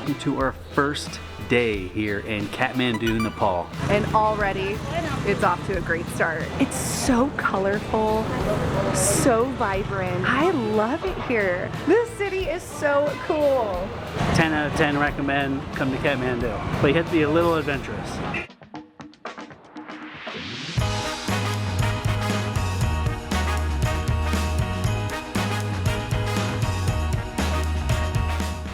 welcome to our first day here in Kathmandu, Nepal. And already it's off to a great start. It's so colorful, so vibrant. I love it here. This city is so cool. 10 out of 10 recommend come to Kathmandu, but you have to be a little adventurous.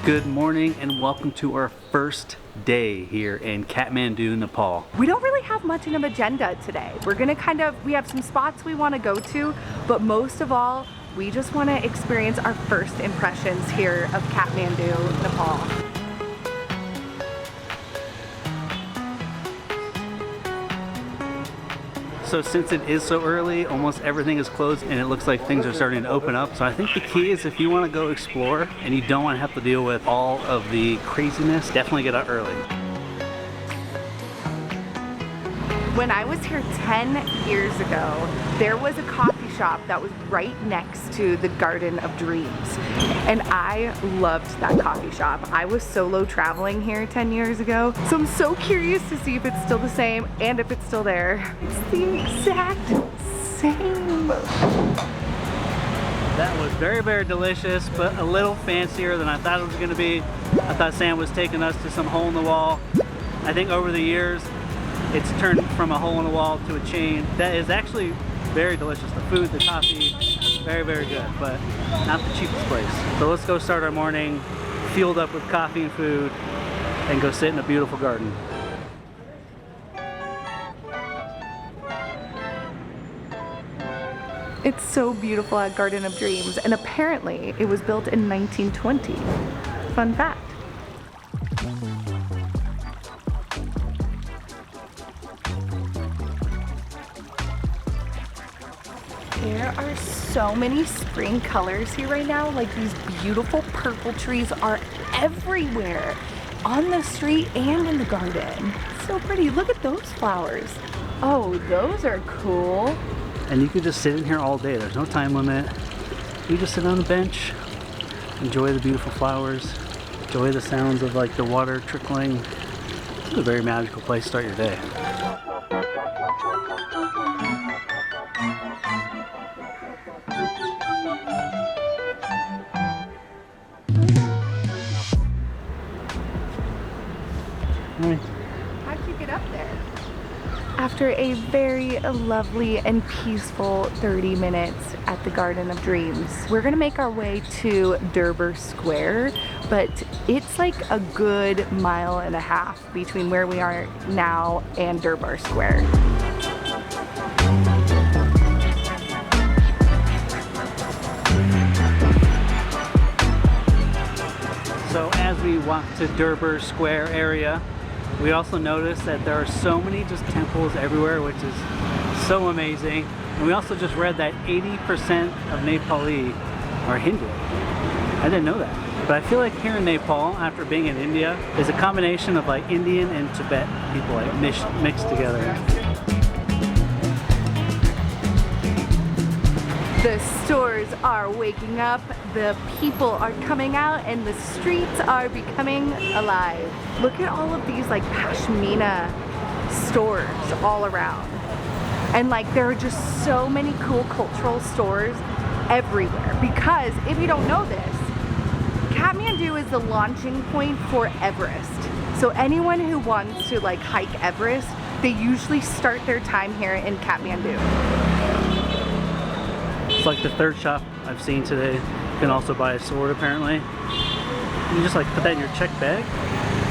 Good morning and welcome to our first day here in Kathmandu, Nepal. We don't really have much of an agenda today. We're gonna we have some spots we want to go to, but most of all, we just want to experience our first impressions here of Kathmandu, Nepal. So since it is so early, almost everything is closed and it looks like things are starting to open up. So I think the key is if you want to go explore and you don't want to have to deal with all of the craziness, definitely get out early. When I was here 10 years ago, there was a coffee shop that was right next to the Garden of Dreams. And I loved that coffee shop. I was solo traveling here 10 years ago. So I'm so curious to see if it's still the same and if it's still there. It's the exact same. That was very, very delicious, but a little fancier than I thought it was gonna be. I thought Sam was taking us to some hole in the wall. I think over the years, it's turned from a hole in the wall to a chain that is actually very delicious. The food, the coffee, very, very good, but not the cheapest place. So let's go start our morning fueled up with coffee and food and go sit in a beautiful garden. It's so beautiful at Garden of Dreams, and apparently it was built in 1920. Fun fact. There are so many spring colors here right now. Like, these beautiful purple trees are everywhere on the street and in the garden. So pretty. Look at those flowers. Oh, those are cool. And you could just sit in here all day. There's no time limit. You just sit on a bench, enjoy the beautiful flowers, enjoy the sounds of like the water trickling. It's a very magical place to start your day. How'd you get up there? After a very lovely and peaceful 30 minutes at the Garden of Dreams, we're gonna make our way to Durbar Square, but it's like a good 1.5 miles between where we are now and Durbar Square. So as we walk to Durbar Square area, we also noticed that there are so many just temples everywhere, which is so amazing. And we also just read that 80% of Nepali are Hindu. I didn't know that. But I feel like here in Nepal, after being in India, is a combination of like Indian and Tibet people like mixed together. The stores are waking up, the people are coming out, and the streets are becoming alive. Look at all of these like pashmina stores all around. And like there are just so many cool cultural stores everywhere, because if you don't know this, Kathmandu is the launching point for Everest. So anyone who wants to like hike Everest, they usually start their time here in Kathmandu. It's like the third shop I've seen today. You can also buy a sword apparently. You just like put that in your check bag.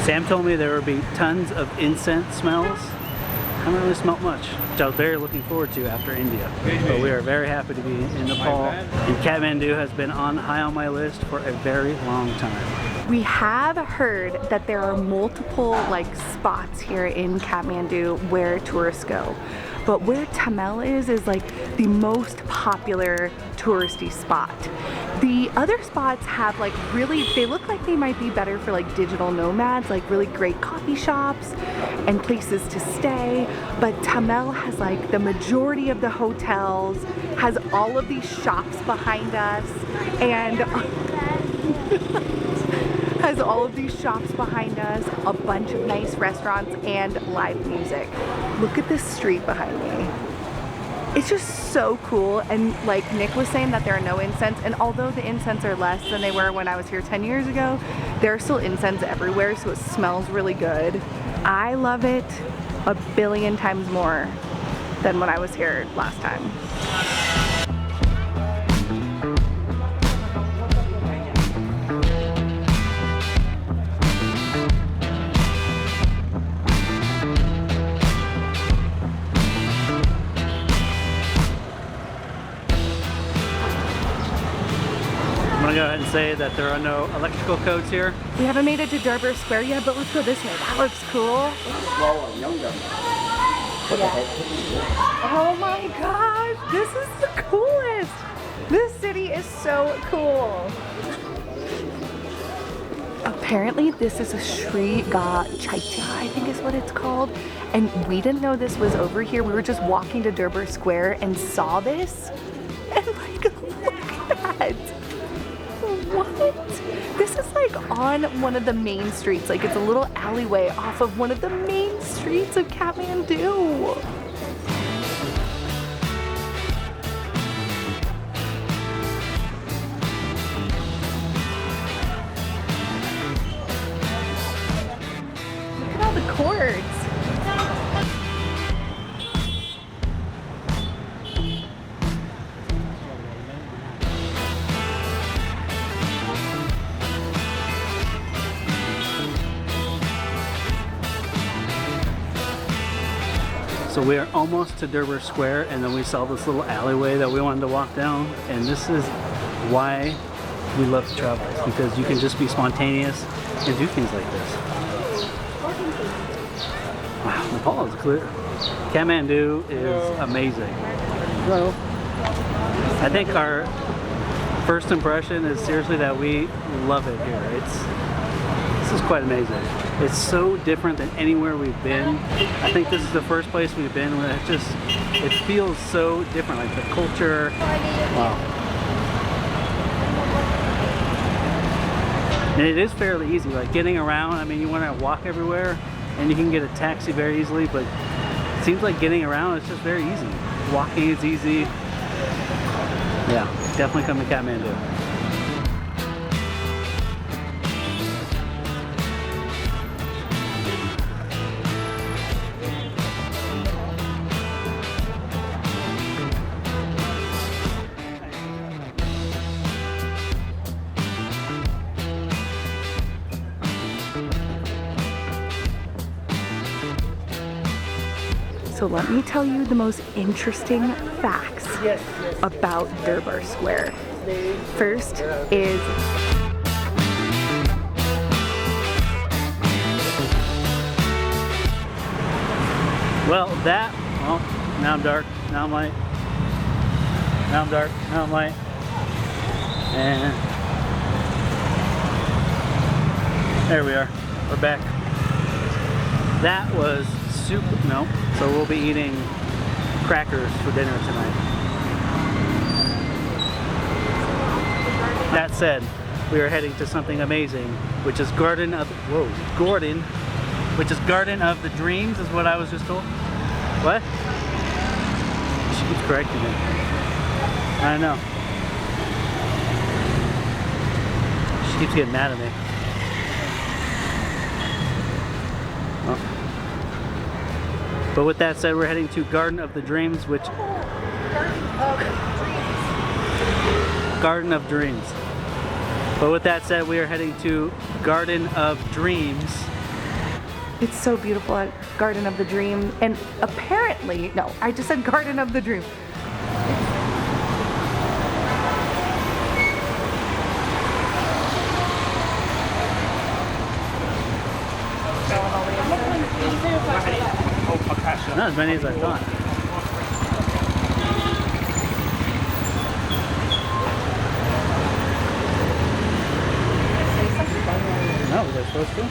Sam told me there would be tons of incense smells. I haven't really smelt much, which I was very looking forward to after India. But we are very happy to be in Nepal. And Kathmandu has been high on my list for a very long time. We have heard that there are multiple like spots here in Kathmandu where tourists go. But where Thamel is like the most popular touristy spot. The other spots have like they look like they might be better for like digital nomads, like really great coffee shops and places to stay. But Thamel has like the majority of the hotels, has all of these shops behind us, and has all of these shops behind us, a bunch of nice restaurants, and live music. Look at this street behind me. It's just so cool, and like Nick was saying that there are no incense, and although the incense are less than they were when I was here 10 years ago, there are still incense everywhere, so it smells really good. I love it a billion times more than when I was here last time. I'm gonna go ahead and say that there are no electrical codes here. We haven't made it to Durbar Square yet, but let's go this way. That looks cool. Oh my gosh, this is the coolest. This city is so cool. Apparently this is a Shree Ghah Chaitya, I think is what it's called. And we didn't know this was over here. We were just walking to Durbar Square and saw this. And like, look at that. What? This is like on one of the main streets. Like it's a little alleyway off of one of the main streets of Kathmandu. Look at all the cords. So we are almost to Durbar Square, and then we saw this little alleyway that we wanted to walk down, and this is why we love to travel, because you can just be spontaneous and do things like this. Wow, Nepal is clear. Kathmandu is amazing. So, I think our first impression is seriously that we love it here. This is quite amazing. It's so different than anywhere we've been. I think this is the first place we've been where it feels so different, like the culture. Wow. And it is fairly easy, like getting around. I mean, you want to walk everywhere and you can get a taxi very easily, but it seems like getting around is just very easy. Walking is easy. Yeah, definitely come to Kathmandu. So let me tell you the most interesting facts about Durbar Square. First is well, now I'm dark, now I'm light. Now I'm dark, now I'm light. And there we are, we're back. That was no, so we'll be eating crackers for dinner tonight. That said, we are heading to something amazing, which is Garden of the Dreams, is what I was just told. What? She keeps correcting me. I know. She keeps getting mad at me. Oh. But with that said, we're heading to Garden of the Dreams, which... Garden of Dreams. But with that said, we are heading to Garden of Dreams. It's so beautiful at Garden of the Dream, and apparently, no, I just said Garden of the Dream. Not as many as I thought. No, was I supposed to?